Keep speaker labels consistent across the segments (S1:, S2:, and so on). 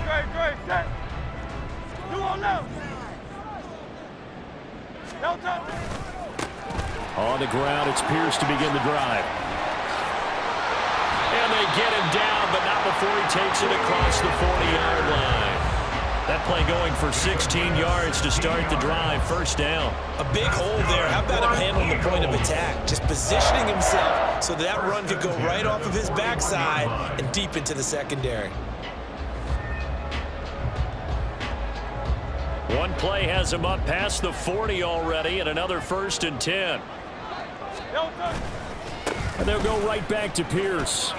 S1: Great. Set. You on now.
S2: On the ground, it's Pierce to begin the drive. And they get him down, but not before he takes it across the 40-yard line. That play going for 16 yards to start the drive. First down.
S3: A big hole there. How about him handling the point of attack? Just positioning himself so that run could go right off of his backside and deep into the secondary.
S2: One play has him up past the 40 already, and another 1st and 10. And they'll go right back to Pierce.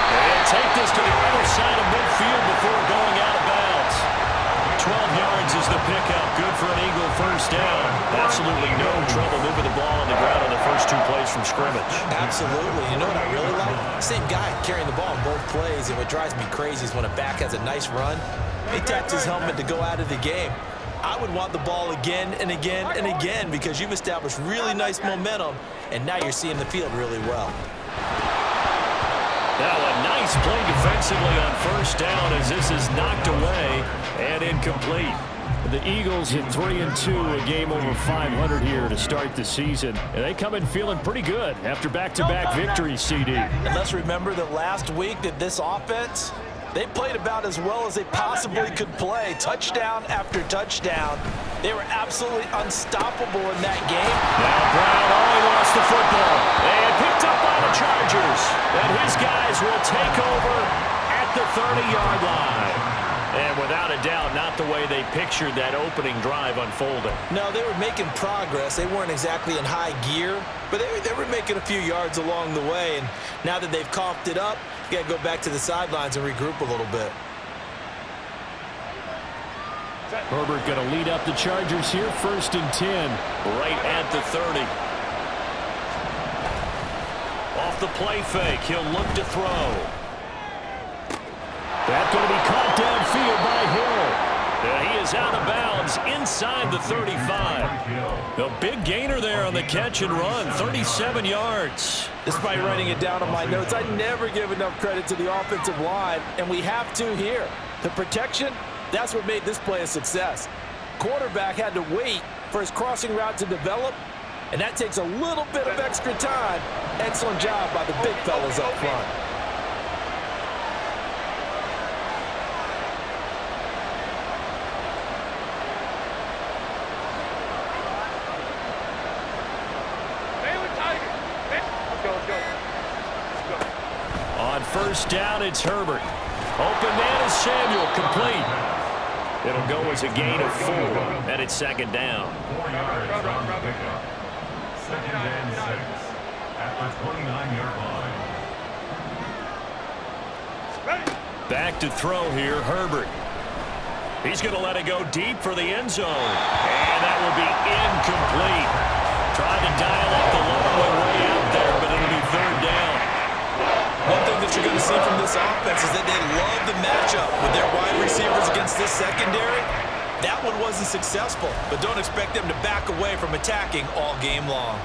S2: And take this to the other side of midfield before going out of bounds. 12 yards is the pickup. Good for an Eagle first down. Absolutely no trouble moving the ball on the ground on the first 2 plays from scrimmage.
S3: Absolutely. You know what I really like? Same guy carrying the ball on both plays, and what drives me crazy is when a back has a nice run, he taps his helmet to go out of the game. I would want the ball again and again and again because you've established really nice momentum, and now you're seeing the field really well.
S2: Now a nice play defensively on first down as this is knocked away and incomplete. The Eagles at 3-2, a game over 500 here to start the season. And they come in feeling pretty good after back-to-back victories, CD.
S3: And let's remember that last week that this offense, they played about as well as they possibly could play. Touchdown after touchdown. They were absolutely unstoppable in that game.
S2: Now Brown only lost the football. And picked up by the Chargers. And his guys will take over at the 30-yard line. And without a doubt, not the way they pictured that opening drive unfolding.
S3: No, they were making progress. They weren't exactly in high gear, but they were making a few yards along the way. And now that they've coughed it up, you got to go back to the sidelines and regroup a little bit.
S2: Herbert going to lead up the Chargers here, 1st and 10, right at the 30. Off the play fake, he'll look to throw. That's going to be caught downfield by Hill. And he is out of bounds inside the 35. A big gainer there on the catch and run, 37 yards.
S3: Despite writing it down on my notes, I never give enough credit to the offensive line, and we have to here. The protection, that's what made this play a success. Quarterback had to wait for his crossing route to develop, and that takes a little bit of extra time. Excellent job by the big fellas up front.
S2: On first down, it's Herbert. Open man is Samuel, complete. It'll go as a gain of 4, and it's 2nd down.
S4: 4 yards on the pickup. 2nd and 6 at the 29-yard line.
S2: Back to throw here, Herbert. He's going to let it go deep for the end zone. And that will be incomplete. Trying to dial up the long way out there, but it'll be 3rd down.
S3: One thing that you're going to see from this offense is that they love the matchup with their wide receivers against this secondary. That one wasn't successful, but don't expect them to back away from attacking all game long.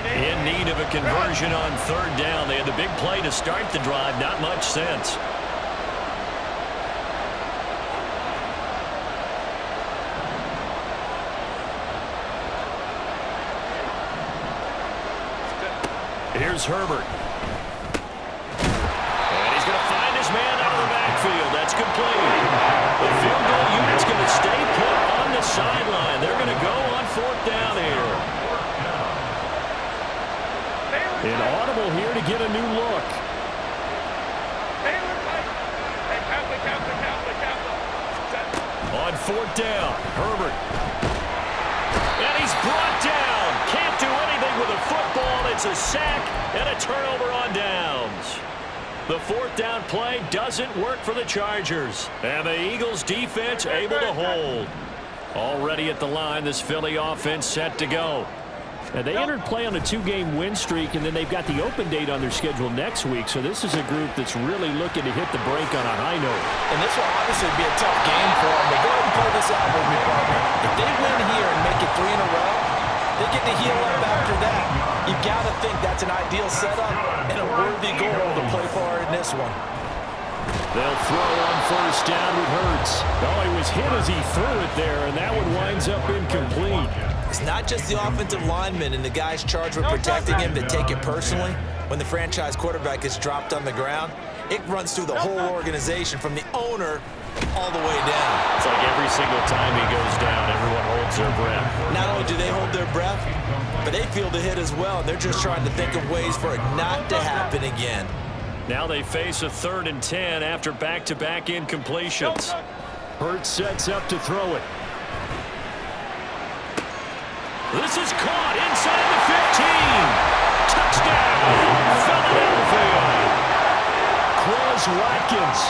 S2: In need of a conversion on 3rd down. They had the big play to start the drive. Not much sense. Here's Herbert. And he's going to find his man out of the backfield. That's complete. The field goal unit's going to stay put on the sideline. They're going to go on 4th down here. An audible here to get a new look. On 4th down, Herbert. And he's brought down. Can't do anything with a football. It's a sack and a turnover on downs. The 4th down play doesn't work for the Chargers. And the Eagles defense able to hold. Already at the line, this Philly offense set to go. And they entered play on a 2-game win streak, and then they've got the open date on their schedule next week. So this is a group that's really looking to hit the break on a high note.
S3: And this will obviously be a tough game for them. But go ahead and play this out with me, partner. If they win here and make it 3 in a row, they get to heal up after that. You got to think that's an ideal setup and a worthy goal to play for in this one.
S2: They'll throw on first down with Hurts. Oh, he was hit as he threw it there, and that one winds up incomplete.
S3: It's not just the offensive linemen and the guys charged with protecting him that take it personally. When the franchise quarterback gets dropped on the ground, it runs through the whole organization from the owner all the way down.
S2: It's like every single time he goes down, everyone holds their breath.
S3: Not only do they hold their breath, but they feel the hit as well. They're just trying to think of ways for it not to happen again.
S2: Now they face a 3rd and 10 after back-to-back incompletions. Hurts sets up to throw it. This is caught inside the 15. Touchdown, Philadelphia. Chris Watkins,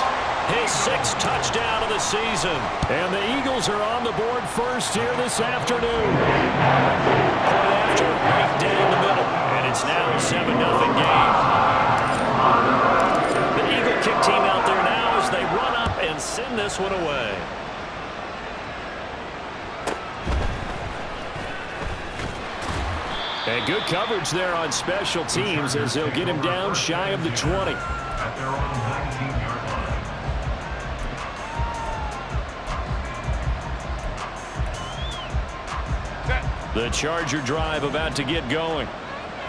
S2: his 6th touchdown of the season. And the Eagles are on the board first here this afternoon. Point after, right dead in the middle. And it's now a 7-0 game. The Eagle kick team out there now as they run up and send this one away. And good coverage there on special teams as they'll get him down shy of the 20.
S4: At their own 19-yard line.
S2: The Charger drive about to get going.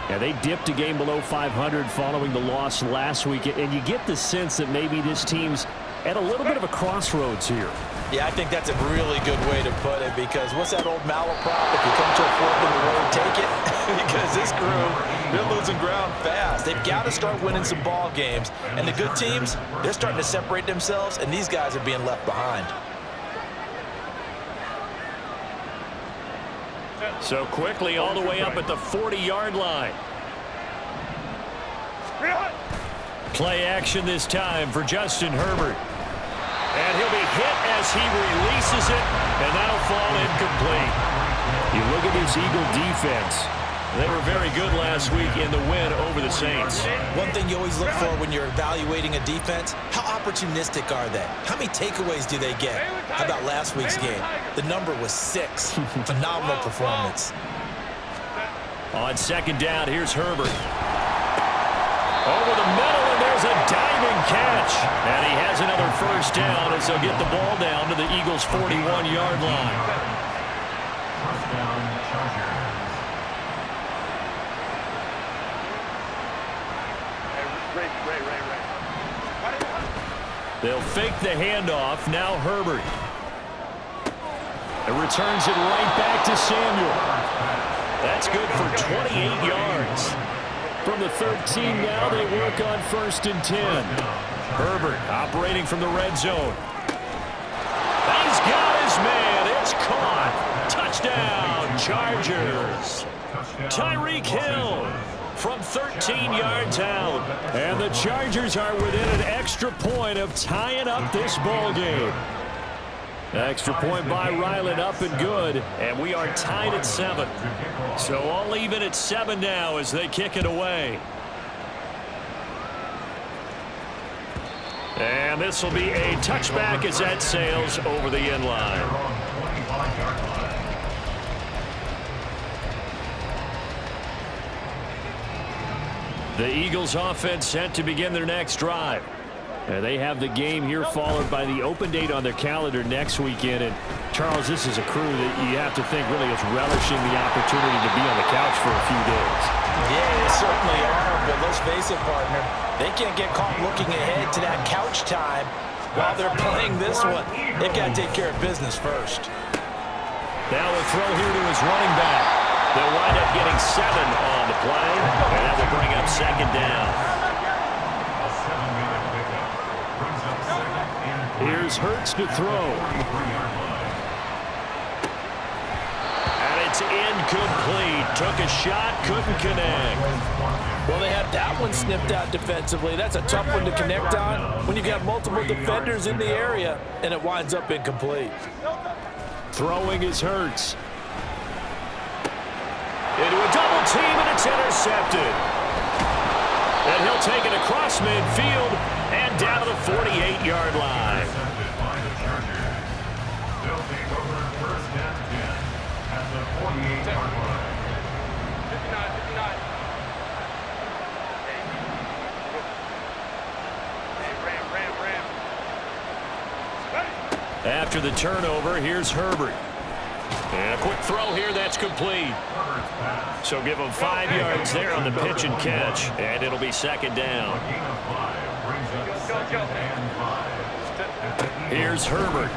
S2: Yeah, they dipped a game below 500 following the loss last week, and you get the sense that maybe this team's at a little bit of a crossroads here.
S3: Yeah, I think that's a really good way to put it, because what's that old malaprop? If you come to a fork in the road, take it. Because this crew, they're losing ground fast. They've got to start winning some ball games. And the good teams, they're starting to separate themselves, and these guys are being left behind.
S2: So quickly all the way up at the 40-yard line. Play action this time for Justin Herbert. And he'll be hit as he releases it, and that'll fall incomplete. You look at this Eagle defense. They were very good last week in the win over the Saints.
S3: One thing you always look for when you're evaluating a defense, how opportunistic are they? How many takeaways do they get? How about last week's game? The number was 6. Phenomenal performance.
S2: On 2nd down, here's Herbert. Over the middle, and there's a diving catch. And he has another first down as they'll get the ball down to the Eagles' 41-yard line.
S4: First down, Chargers.
S2: They'll fake the handoff. Now Herbert. It returns it right back to Samuel. That's good for 28 yards. From the 13 now, they work on 1st and 10. Herbert operating from the red zone. He's got his man. It's caught. Touchdown, Chargers. Tyreek Hill from 13 yards out. And the Chargers are within an extra point of tying up this ball game. Extra point by Ryland, up and good. And we are tied at 7. So all even at 7 now as they kick it away. And this will be a touchback as that sails over the end line. The Eagles offense set to begin their next drive. They have the game here followed by the open date on their calendar next weekend. And Charles, this is a crew that you have to think really is relishing the opportunity to be on the couch for a few days.
S3: Yeah, they certainly are, but let's face it, partner. They can't get caught looking ahead to that couch time while they're playing this one. They've got to take care of business first.
S2: Now a throw here to his running back. They'll wind up getting 7 on the play, and that will bring up 2nd down. Here's Hurts to throw. And it's incomplete. Took a shot, couldn't connect.
S3: Well, they had that one snipped out defensively. That's a tough one to connect on when you got multiple defenders in the area, and it winds up incomplete.
S2: Throwing is Hurts. Into a double team, and it's intercepted. And he'll take it across midfield and down to the 48-yard line.
S4: They'll take over 1st and 10 at the 48-yard line.
S2: After the turnover, here's Herbert. And a quick throw here, that's complete. So give him 5 yards there on the pitch and catch, and it'll be second down. Here's Herbert.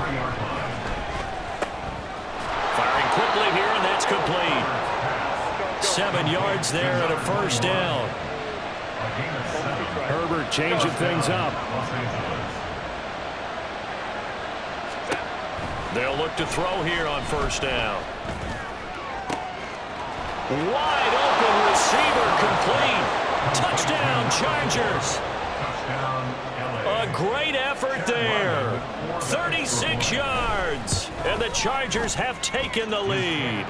S2: Firing quickly here, and that's complete. 7 yards there and a first down.
S5: Herbert changing things up.
S2: They'll look to throw here on first down. Wide open receiver, complete. Touchdown, Chargers. A great effort there. 36 yards. And the Chargers have taken the lead.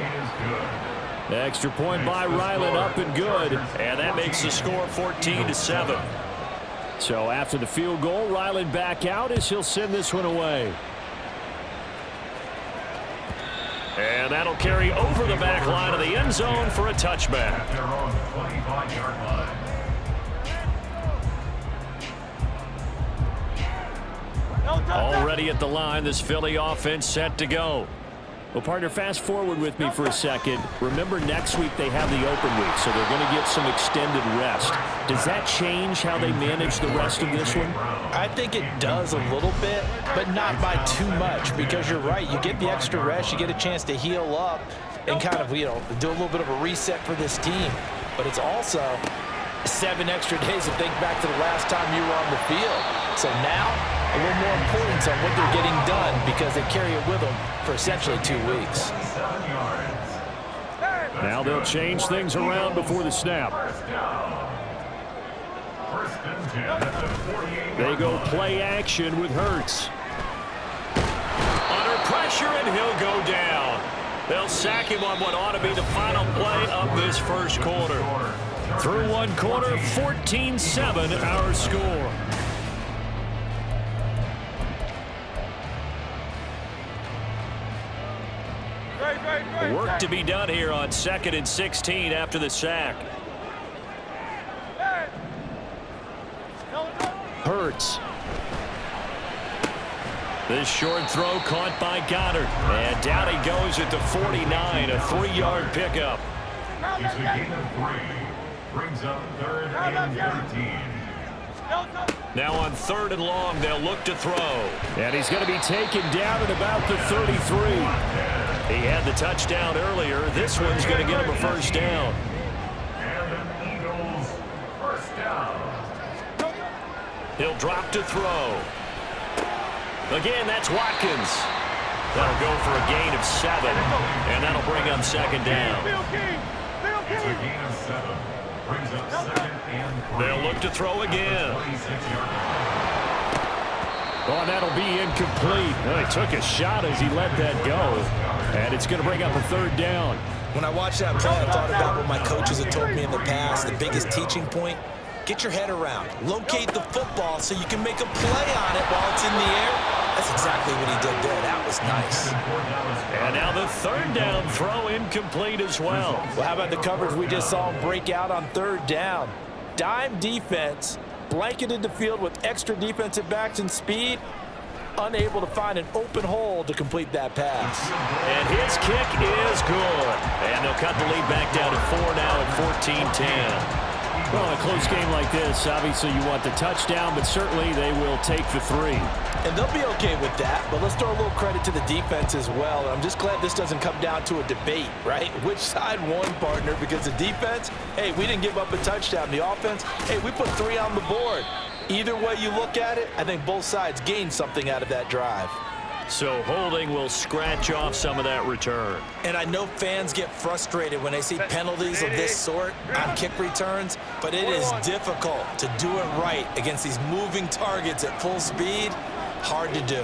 S5: Extra point by Ryland, up and good.
S2: And that makes the score 14-7.
S5: So after the field goal, Ryland back out as he'll send this one away.
S2: And that'll carry over the back line of the end zone for a touchback. Already at the line, this Philly offense set to go.
S5: Well, partner, fast forward with me for a second. Remember, next week they have the open week, so they're going to get some extended rest. Does that change how they manage the rest of this one?
S3: I think it does a little bit, but not by too much, because you're right. You get the extra rest, you get a chance to heal up and kind of, do a little bit of a reset for this team. But it's also 7 extra days to think back to the last time you were on the field. So now, a little more importance on what they're getting done because they carry it with them for essentially 2 weeks.
S5: Now they'll change things around before the snap. They go play action with Hurts.
S2: Under pressure, and he'll go down. They'll sack him on what ought to be the final play of this first quarter. Through one quarter, 14-7 our score. Work to be done here on 2nd and 16 after the sack.
S5: Hurts.
S2: This short throw caught by Goddard. And down he goes at the 49, a 3-yard pickup.
S4: It's a gain of 3. Brings up 3rd and 13.
S2: Now on 3rd and long, they'll look to throw.
S5: And he's going to be taken down at about the 33.
S2: He had the touchdown earlier. This one's going to get him a first down.
S4: And the Eagles first down.
S2: He'll drop to throw. Again, that's Watkins. That'll go for a gain of 7. And that'll bring up second down.
S4: It's a gain of 7. Brings up 2nd and 3.
S2: They'll look to throw again.
S4: 26-yard
S5: Oh, and that'll be incomplete. Well, he took a shot as he let that go. And it's going to bring up a 3rd down.
S3: When I watched that play, I thought about what my coaches have told me in the past. The biggest teaching point, get your head around. Locate the football so you can make a play on it while it's in the air. That's exactly what he did there. That was nice.
S2: And now the 3rd down throw incomplete as well.
S3: Well, how about the coverage we just saw break out on 3rd down? Dime defense, blanketed the field with extra defensive backs and speed, unable to find an open hole to complete that pass.
S2: And his kick is good. And they'll cut the lead back down to 4 now at 14-10.
S5: Well, in a close game like this, obviously you want the touchdown, but certainly they will take the 3.
S3: And they'll be okay with that, but let's throw a little credit to the defense as well. I'm just glad this doesn't come down to a debate, right? Which side won, partner? Because the defense, hey, we didn't give up a touchdown. The offense, hey, we put 3 on the board. Either way you look at it, I think both sides gained something out of that drive.
S2: So holding will scratch off some of that return.
S3: And I know fans get frustrated when they see penalties of this sort on kick returns, but it is difficult to do it right against these moving targets at full speed. Hard to do.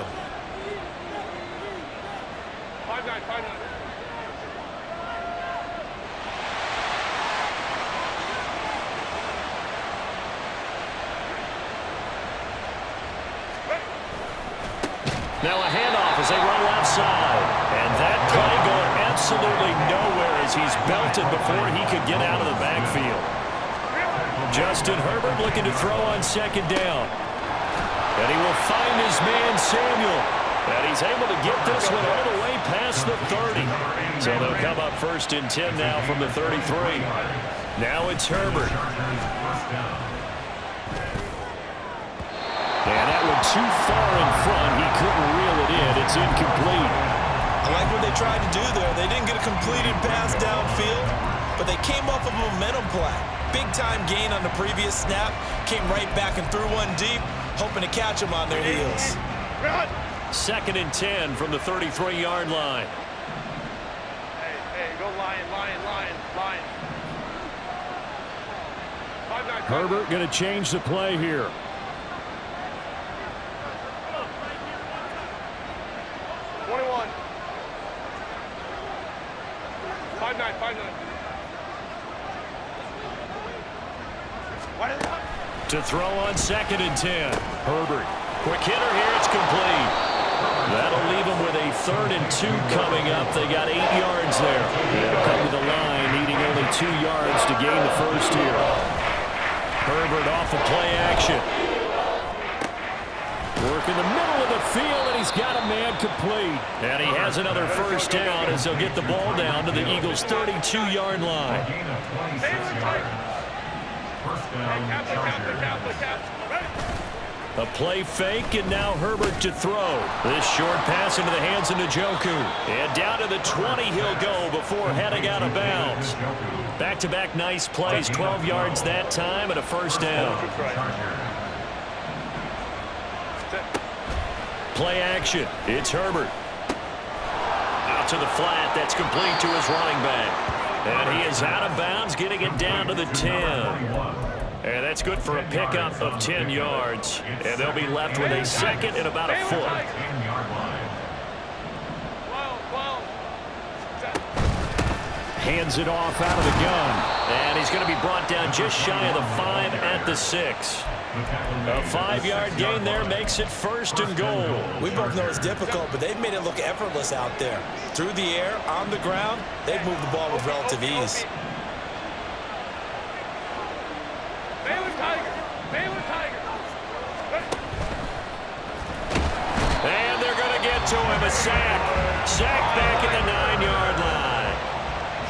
S1: 5-9.
S2: Now a handoff as they run left side. And that play going absolutely nowhere as he's belted before he could get out of the backfield. Justin Herbert looking to throw on 2nd down. And he will find his man Samuel. And he's able to get this one all the way past the 30. So they'll come up 1st and 10 now from the 33. Now it's Herbert. And that one too far in front. He couldn't reel it in. It's incomplete.
S3: I like what they tried to do there. They didn't get a completed pass downfield, but they came off of a momentum play. Big-time gain on the previous snap. Came right back and threw one deep, hoping to catch them on their heels.
S2: 2nd and 10 from the 33-yard line.
S1: Hey, go Lion.
S5: Herbert going to change the play here.
S2: To throw on 2nd and 10. Herbert. Quick hitter here. It's complete. That'll leave them with a 3rd and 2 coming up. They got 8 yards there. They'll come to the line, needing only 2 yards to gain the first here. Herbert off of play action. Work in the middle of the field, and he's got a man complete. And he has another first down as they'll get the ball down to the Eagles' 32-yard line. A play fake, and now Herbert to throw. This short pass into the hands of Njoku. And down to the 20 he'll go before heading out of bounds. Back-to-back nice plays, 12 yards that time, and a first down. Play action. It's Herbert. Out to the flat. That's complete to his running back. And he is out of bounds, getting it down to the 10. And that's good for a pickup of 10 yards. And they'll be left with a 2nd and about a foot. Hands it off out of the gun. And he's going to be brought down just shy of the 5 at the 6. A 5-yard gain there makes it 1st and goal.
S3: We both know it's difficult, but they've made it look effortless out there. Through the air, on the ground, they've moved the ball with relative ease.
S2: And they're going to get to him. A sack. Sack back at the 9-yard line.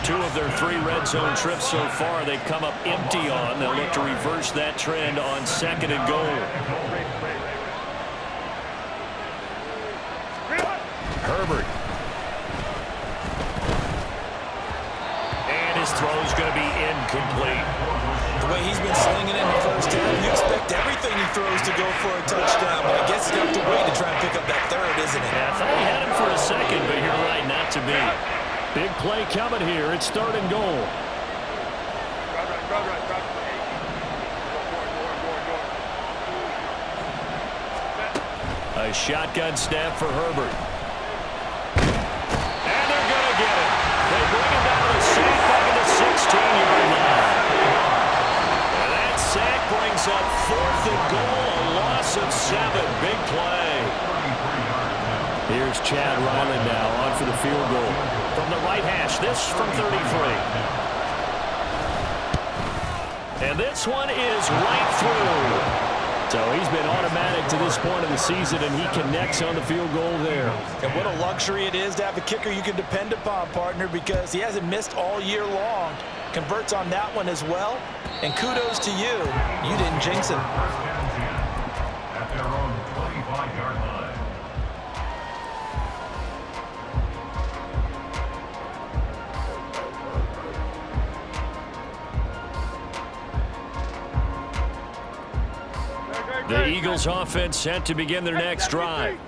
S2: 2 of their 3 red zone trips so far they've come up empty on. They'll look to reverse that trend on 2nd and goal. Herbert. And his throw's going to be incomplete.
S3: The way he's been slinging in the first half, you expect everything he throws to go for a touchdown, but I guess you have to wait to try and pick up that 3rd, isn't it?
S2: Yeah, I thought he had him for a second, but you're right, not to be.
S5: Big play coming here. It's 3rd and goal.
S2: A shotgun snap for Herbert. And they're going to get him. They bring him down to the sack back at the 16-yard line. And that sack brings up 4th and goal, a loss of 7. Big play.
S5: Here's Chad Ryland now on for the field goal.
S2: From the right hash, this from 33. And this one is right through.
S5: So he's been automatic to this point of the season, and he connects on the field goal there.
S3: And what a luxury it is to have a kicker you can depend upon, partner, because he hasn't missed all year long. Converts on that one as well. And kudos to you. You didn't jinx him.
S4: At their own 25-yard line.
S2: The Eagles offense set to begin their next drive.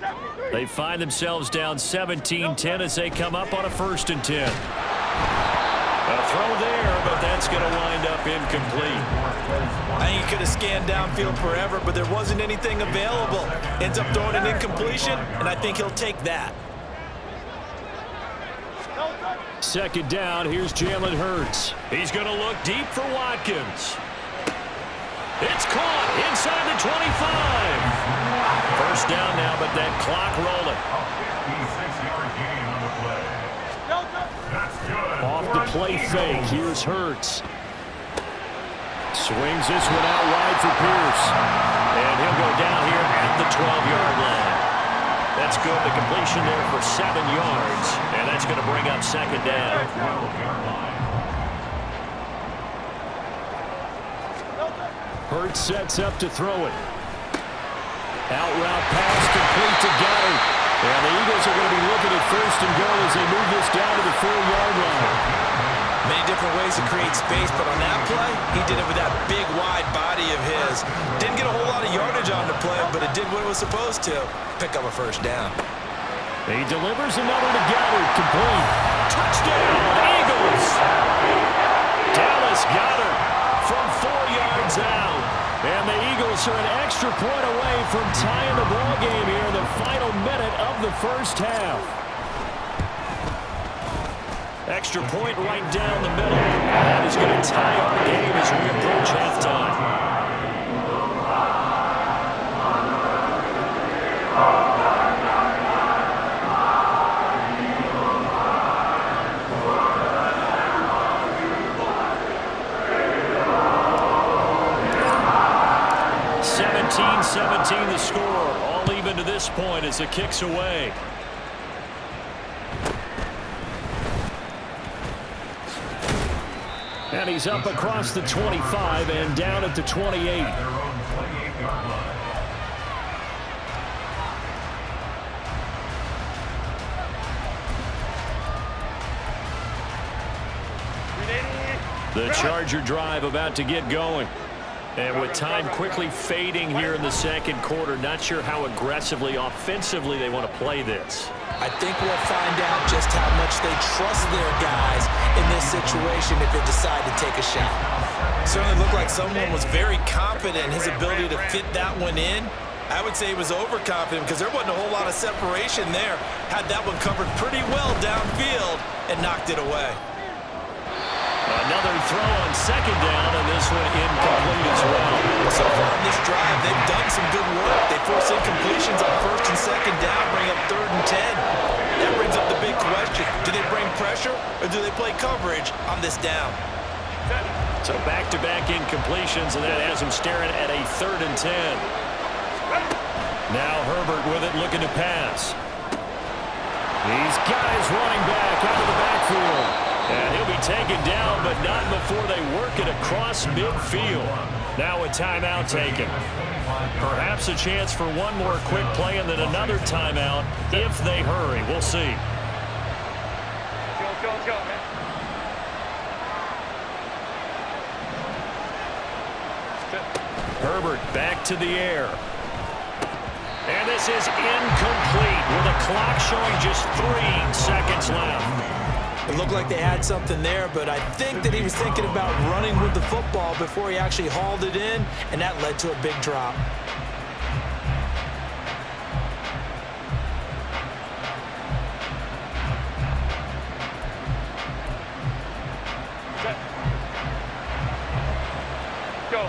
S2: They find themselves down 17-10 as they come up on a 1st and 10. A throw there, but that's going to wind up incomplete.
S3: I think he could have scanned downfield forever, but there wasn't anything available. Ends up throwing an incompletion, and I think he'll take that.
S5: 2nd down, here's Jalen Hurts.
S2: He's going to look deep for Watkins. It's caught inside the 25. First down now, but that clock rolling.
S5: Off the play fake, here's Hurts. Swings this one out wide for Pierce.
S2: And he'll go down here at the 12-yard line. That's good. The completion there for 7 yards. And that's going to bring up second down.
S5: Hurts sets up to throw it. Out route pass complete to Goddard. And the Eagles are going to be looking at first and goal as they move this down to the 4-yard line.
S3: Many different ways to create space, but on that play, he did it with that big, wide body of his. Didn't get a whole lot of yardage on the play, but it did what it was supposed to. Pick up a first down.
S5: He delivers another to Goddard. Complete. Touchdown, Eagles! Dallas Goddard from 4 yards out. And the Eagles are an extra point away from tying the ball game here in the final minute of the first half.
S2: Extra point right down the middle. That is going to tie our game as we approach halftime. 17-17 the score. All even to this point as the kick's away.
S5: And he's up across the 25 and down at the 28.
S2: The Charger drive about to get going. And with time quickly fading here in the second quarter, not sure how aggressively, offensively they want to play this.
S3: I think we'll find out just how much they trust their guys in this situation if they decide to take a shot. Certainly looked like someone was very confident in his ability to fit that one in. I would say he was overconfident because there wasn't a whole lot of separation there. Had that one covered pretty well downfield and knocked it away.
S2: Another throw on second down, and this one incomplete as well.
S3: So far in this drive, they've done some good work. They force incompletions on first and second down, bring up 3rd and 10. That brings up the big question. Do they bring pressure, or do they play coverage on this down?
S2: So back-to-back incompletions, and that has them staring at a 3rd and 10. Now Herbert with it, looking to pass.
S5: These guys running back out of the backfield.
S2: And he'll be taken down, but not before they work it across midfield. Now a timeout taken. Perhaps a chance for one more quick play and then another timeout if they hurry. We'll see.
S1: Let's go, man.
S2: Herbert back to the air. And this is incomplete with the clock showing just 3 seconds left.
S3: It looked like they had something there, but I think that he was thinking about running with the football before he actually hauled it in, and that led to a big drop.
S1: Go.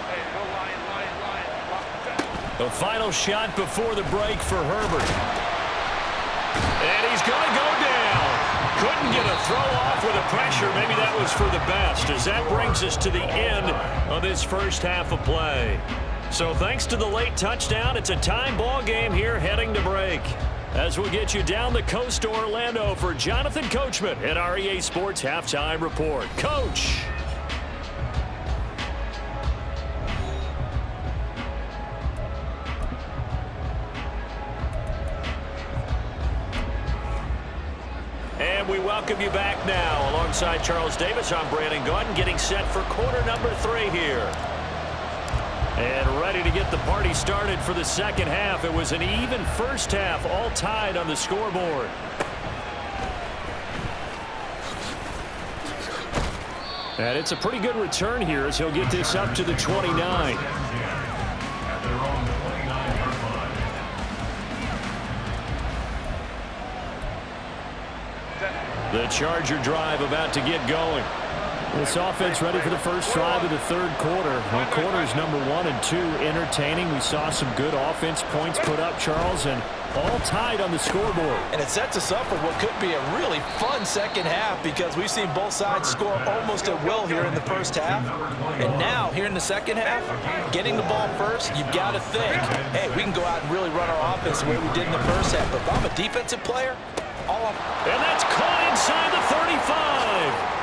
S1: Hey, go line.
S2: The final shot before the break for Herbert. And he's going to go down. Couldn't get a throw off with the pressure. Maybe that was for the best, as that brings us to the end of this first half of play. So thanks to the late touchdown, it's a time ball game here heading to break. As we'll get you down the coast to Orlando for Jonathan Coachman at our EA Sports Halftime Report. Coach. And we welcome you back now. Alongside Charles Davis, I'm Brandon Gaudin, getting set for quarter number 3 here. And ready to get the party started for the second half. It was an even first half, all tied on the scoreboard.
S5: And it's a pretty good return here as he'll get this up to the 29. The Charger drive about to get going. This offense ready for the first drive of the third quarter. Well, quarters number 1 and 2 entertaining. We saw some good offense points put up, Charles, and all tied on the scoreboard.
S3: And it sets us up for what could be a really fun second half because we've seen both sides score almost at will here in the first half. And now, here in the second half, getting the ball first, you've got to think, hey, we can go out and really run our offense the way we did in the first half. But if I'm a defensive player,
S2: and that's caught inside the 35.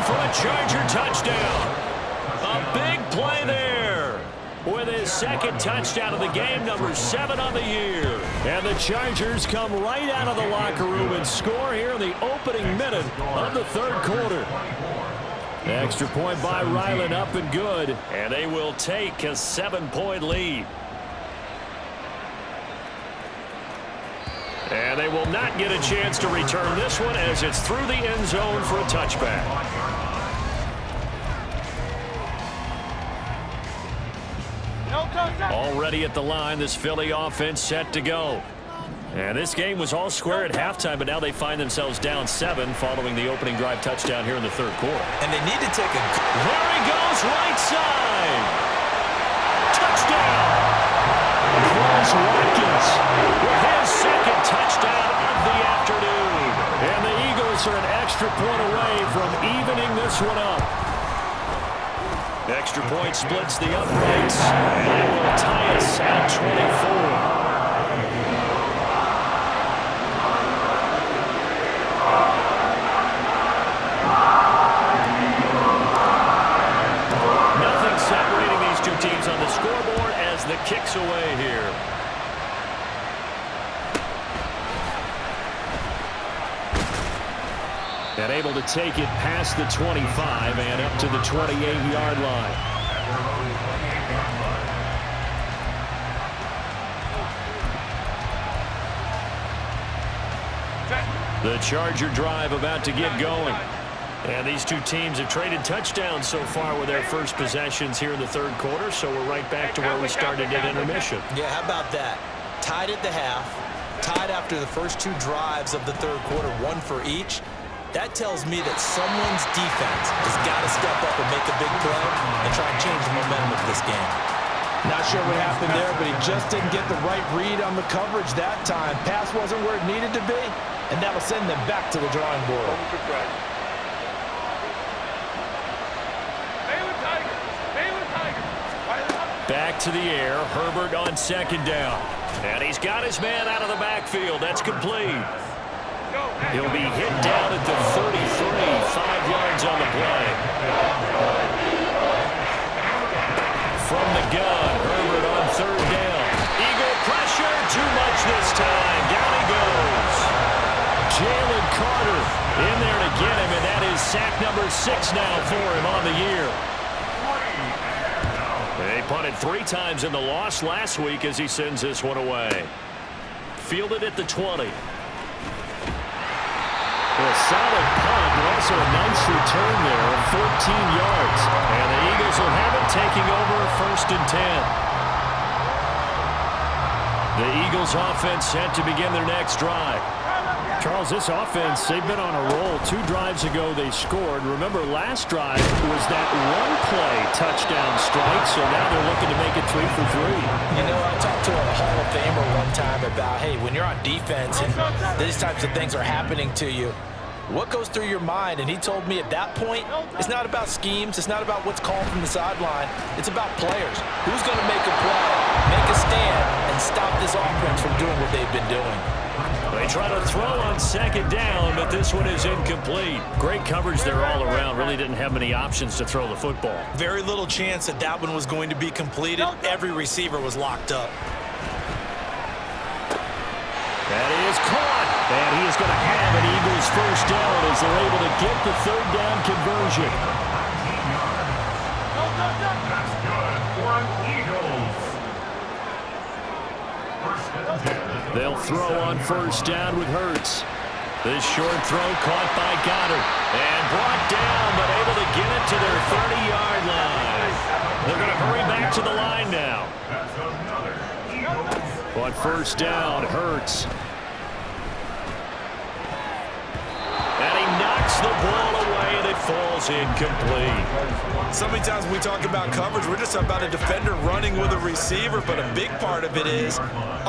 S2: For a Charger touchdown. A big play there. With his second touchdown of the game, number 7 on the year.
S5: And the Chargers come right out of the locker room and score here in the opening minute of the third quarter. Extra point by Ryland, up and good.
S2: And they will take a 7-point lead. And they will not get a chance to return this one as it's through the end zone for a touchback. Already at the line, this Philly offense set to go. And this game was all square at halftime, but now they find themselves down 7 following the opening drive touchdown here in the third quarter.
S3: And they need to take a...
S2: There he goes, right side. Touchdown.
S5: Chris Watkins
S2: with his second touchdown of the afternoon.
S5: And the Eagles are an extra point away from evening this one up.
S2: Extra point splits the uprights, and it will tie us at 24. Nothing separating these two teams on the scoreboard as the kick's away here.
S5: And able to take it past the 25 and up to the 28-yard line.
S2: The Charger drive about to get going. And these two teams have traded touchdowns so far with their first possessions here in the third quarter, so we're right back to where we started at intermission.
S3: Yeah, how about that? Tied at the half, tied after the first 2 drives of the third quarter, 1 for each. That tells me that someone's defense has got to step up and make a big play and try and change the momentum of this game. Not sure what happened there, but he just didn't get the right read on the coverage that time. Pass wasn't where it needed to be, and that'll send them back to the drawing board.
S2: Back to the air. Herbert on second down. And he's got his man out of the backfield. That's complete. He'll be hit down at the 33, 5 yards on the play. From the gun, Herbert on third down. Eagle pressure, too much this time. Down he goes.
S5: Jalen Carter
S2: in there to get him, and that is sack number 6 now for him on the year. They punted 3 times in the loss last week as he sends this one away. Fielded at the 20.
S5: A solid punt, but also a nice return there of 14 yards.
S2: And the Eagles will have it taking over 1st and 10. The Eagles offense set to begin their next drive.
S5: Charles, this offense, they've been on a roll. 2 drives ago they scored. Remember, last drive was that one-play touchdown strike, so now they're looking to make it 3 for 3.
S3: You know, I talked to a Hall of Famer one time about, hey, when you're on defense and these types of things are happening to you, what goes through your mind? And he told me at that point, it's not about schemes. It's not about what's called from the sideline. It's about players. Who's going to make a play, make a stand, and stop this offense from doing what they've been doing?
S2: They try to throw on second down, but this one is incomplete. Great coverage there all around. Really didn't have many options to throw the football.
S3: Very little chance that that one was going to be completed. Every receiver was locked up.
S2: That is caught. And he is going to have an Eagles first down as they're able to get the third down conversion.
S4: That's good for Eagles. 1st and 10.
S5: They'll throw on first down with Hurts.
S2: This short throw caught by Goddard. And brought down, but able to get it to their 30-yard line. They're going to hurry back to the line now.
S4: That's another Eagles.
S5: On first down, Hurts.
S2: the ball away, and it falls incomplete.
S3: So many times when we talk about coverage, we're just about a defender running with a receiver, but a big part of it is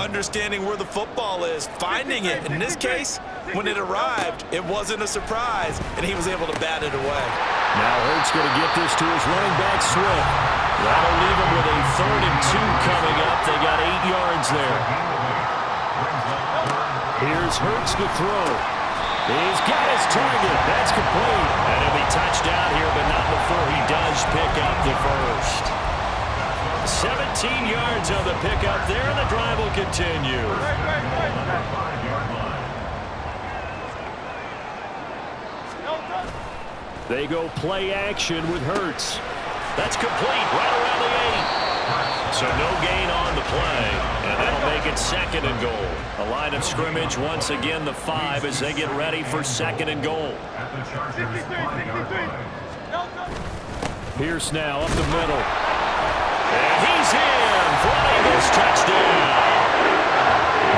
S3: understanding where the football is, finding it. In this case, when it arrived, it wasn't a surprise, and he was able to bat it away.
S5: Now Hurts going to get this to his running back, Swift.
S2: That'll leave him with a 3rd and 2 coming up. They got 8 yards there.
S5: Here's Hurts to throw. He's got his target. That's complete.
S2: And he'll be touched down here, but not before he does pick up the first. 17 yards on the pickup there, and the drive will continue.
S5: They go play action with Hurts.
S2: That's complete right around the 8. So no gain on the play, and that'll make it 2nd and goal. A line of scrimmage once again the 5 as they get ready for 2nd and goal.
S5: Pierce now up the middle.
S2: And he's in for an Eagles touchdown.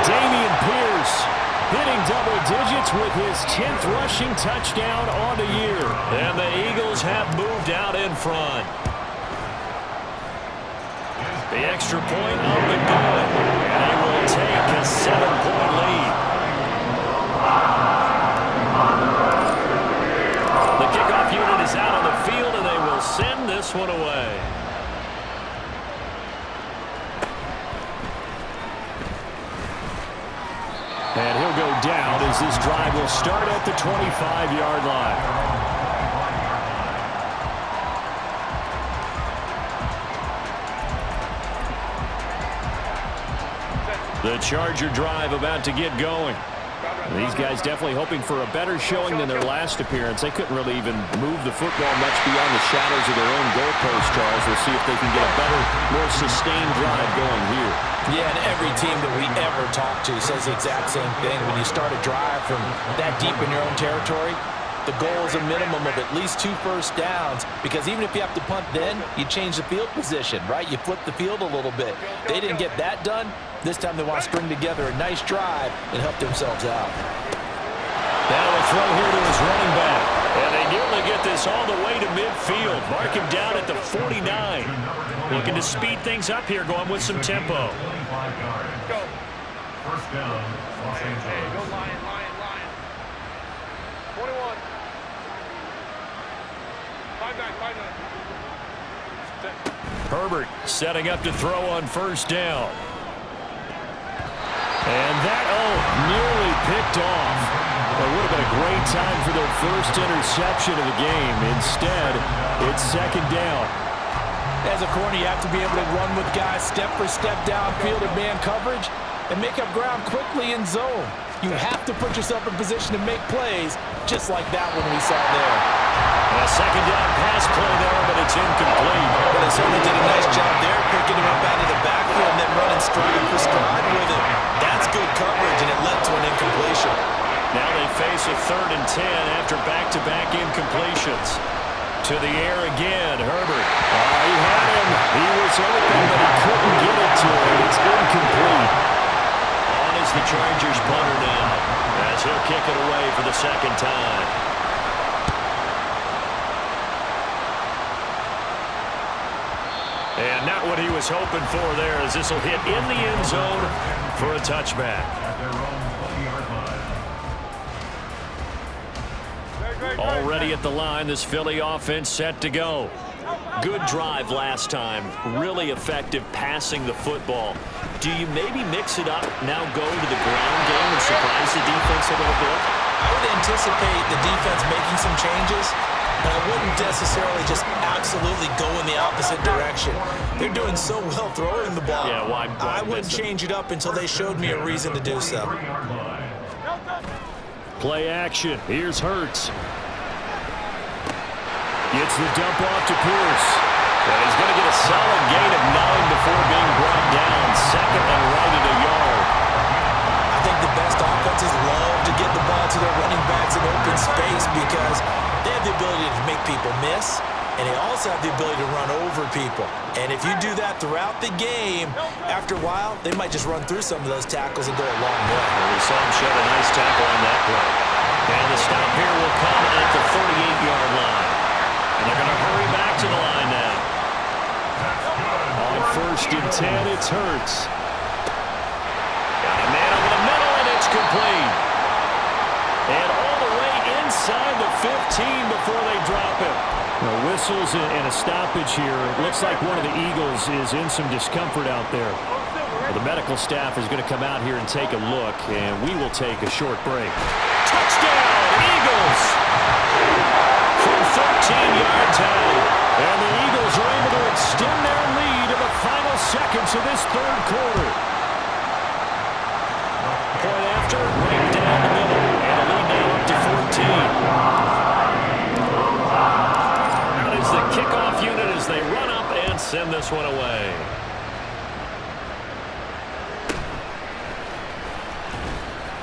S5: Dameon Pierce hitting double digits with his 10th rushing touchdown on the year.
S2: And the Eagles have moved out in front. The extra point up and good. And they will take a 7-point lead. The kickoff unit is out on the field, and they will send this one away.
S5: And he'll go down as this drive will start at the 25-yard line.
S2: The Charger drive about to get going.
S5: These guys definitely hoping for a better showing than their last appearance. They couldn't really even move the football much beyond the shadows of their own goalpost, Charles. We'll see if they can get a better, more sustained drive going here.
S3: Yeah, and every team that we ever talk to says the exact same thing. When you start a drive from that deep in your own territory, the goal is a minimum of at least 2 first downs, because even if you have to punt then, you change the field position, right? You flip the field a little bit. They didn't get that done. This time they want to string together a nice drive and help themselves out.
S2: Now a throw here to his running back. And they nearly get this all the way to midfield. Mark him down at the 49. Looking to speed things up here, going with some tempo.
S1: Go.
S4: First down, Los Angeles.
S1: Hey, go Lion, Lion, Lion. 21. 5-9, 5-9.
S2: Herbert setting up to throw on first down.
S5: And that, nearly picked off. It would have been a great time for their first interception of the game. Instead, it's 2nd down.
S3: As a corner, you have to be able to run with guys step for step downfield in man coverage and make up ground quickly in zone. You have to put yourself in position to make plays, just like that one we saw there.
S2: A 2nd down pass play there, but it's incomplete.
S3: But they certainly did a nice job there, picking him up out of the backfield and then running stride for stride with him. That's good coverage, and it led to an incompletion.
S2: Now they face a 3rd and 10 after back-to-back incompletions. To the air again, Herbert.
S5: He had him. He was open, but he couldn't get it to him. It's incomplete.
S2: On is the Chargers punter now, as he'll kick it away for the 2nd time. And not what he was hoping for there, as this will hit in the end zone for a touchback. Already at the line, this Philly offense set to go. Good drive last time. Really effective passing the football. Do you maybe mix it up, now go to the ground game and surprise the defense a little bit?
S3: I would anticipate the defense making some changes, but I wouldn't necessarily just absolutely go in the opposite direction. They're doing so well throwing the ball.
S2: Yeah, why
S3: I wouldn't change it up until they showed me a reason to do so.
S5: Play action. Here's Hurts. Gets the dump off to Pierce.
S2: And he's going to get a solid gain of 9 before being brought down. 2nd and right at a yard.
S3: I think the best offenses love to get the ball to their running backs in open space because they have the ability to make people miss, and they also have the ability to run over people. And if you do that throughout the game, after a while, they might just run through some of those tackles and go a long way.
S2: And we saw him shed a nice tackle on that play. And the stop here will come at the 38-yard line. And they're going to hurry back to the line now.
S5: On 1st and 10, it's Hurts.
S2: Got a man over the middle, and it's complete. And all the way inside the 15 before they drop him.
S5: Whistles and a stoppage here. It looks like one of the Eagles is in some discomfort out there. The medical staff is going to come out here and take a look, and we will take a short break.
S2: Touchdown, Eagles! From 13 yards out.
S5: And the Eagles are able to extend their lead in the final seconds of this 3rd quarter.
S2: Point after, right down the middle. And the lead now up to 14. Out is the kickoff unit as they run up and send this one away.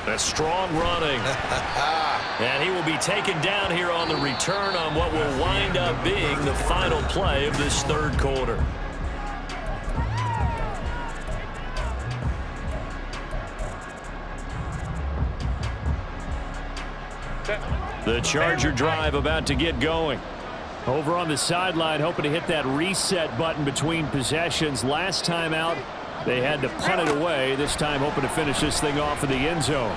S2: A strong running. And he will be taken down here on the return on what will wind up being the final play of this 3rd quarter.
S5: The Charger drive about to get going. Over on the sideline, hoping to hit that reset button between possessions. Last time out, they had to punt it away. This time, hoping to finish this thing off in the end zone.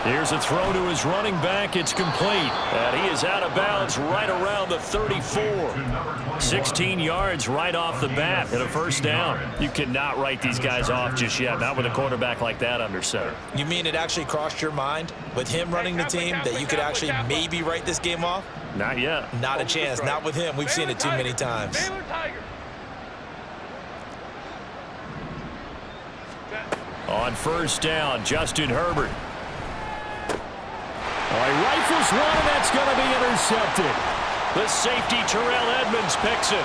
S2: Here's a throw to his running back. It's complete. And he is out of bounds right around the 34. 16 yards right off the bat and a 1st down. You cannot write these guys off just yet, not with a quarterback like that under center.
S3: You mean it actually crossed your mind with him running the team that you could actually maybe write this game off?
S2: Not yet.
S3: Not a chance. Not with him. We've seen it too many times.
S2: On 1st down, Justin Herbert.
S5: He rifles one, and that's going to be intercepted.
S2: The safety, Terrell Edmonds, picks it.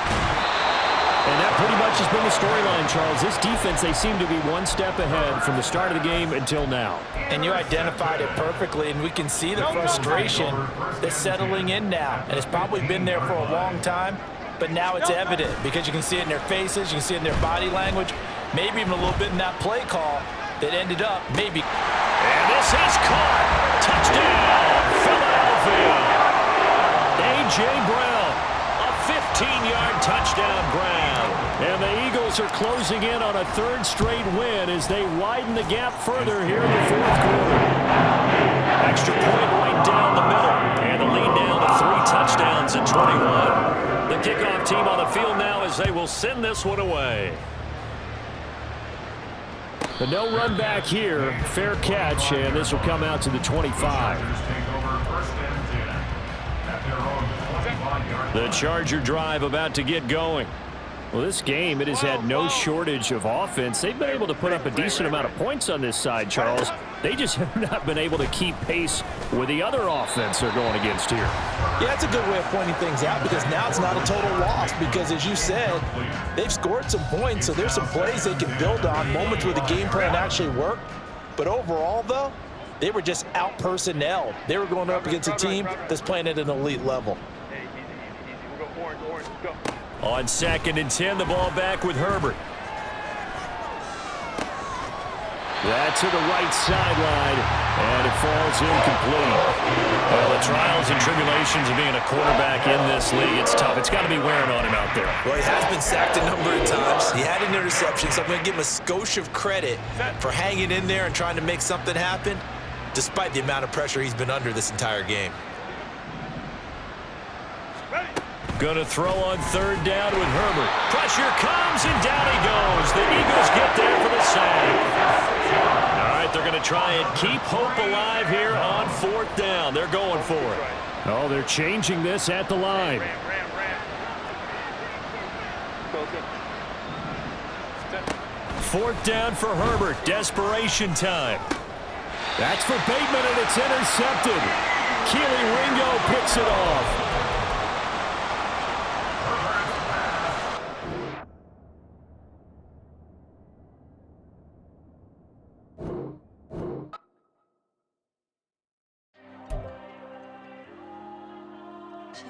S5: And that pretty much has been the storyline, Charles. This defense, they seem to be one step ahead from the start of the game until now.
S3: And you identified it perfectly, and we can see the frustration that's settling in now. And it's probably been there for a long time, but now it's evident because you can see it in their faces, you can see it in their body language, maybe even a little bit in that play call that ended up maybe.
S2: And this is caught. Touchdown, Philadelphia. A.J. Brown, a 15-yard touchdown grab.
S5: And the Eagles are closing in on a 3rd straight win as they widen the gap further here in the 4th quarter.
S2: Extra point right down the middle. And the lead now to 3 touchdowns at 21. The kickoff team on the field now as they will send this one away.
S5: But no run back here. Fair catch, and this will come out to the 25.
S2: The Charger drive about to get going.
S5: Well, this game, it has had no shortage of offense. They've been able to put up a decent amount of points on this side, Charles. They just have not been able to keep pace with the other offense they're going against here.
S3: Yeah, that's a good way of pointing things out because now it's not a total loss because, as you said, they've scored some points, so there's some plays they can build on, moments where the game plan actually worked. But overall, though, they were just out-personnelled. They were going up against a team that's playing at an elite level.
S2: On 2nd and 10, the ball back with Herbert.
S5: That's to the right sideline, and it falls incomplete.
S2: Well, the trials and tribulations of being a quarterback in this league, it's tough. It's got to be wearing on him out there.
S3: Well, he has been sacked a number of times. He had an interception, so I'm going to give him a skosh of credit for hanging in there and trying to make something happen, despite the amount of pressure he's been under this entire game.
S2: Going to throw on 3rd down with Herbert. Pressure comes, and down he goes. The Eagles get there for the sack. All right, they're going to try and keep hope alive here on 4th down. They're going for it.
S5: Oh, they're changing this at the line.
S2: 4th down for Herbert. Desperation time.
S5: That's for Bateman, and it's intercepted. Keely Ringo picks it off.
S6: She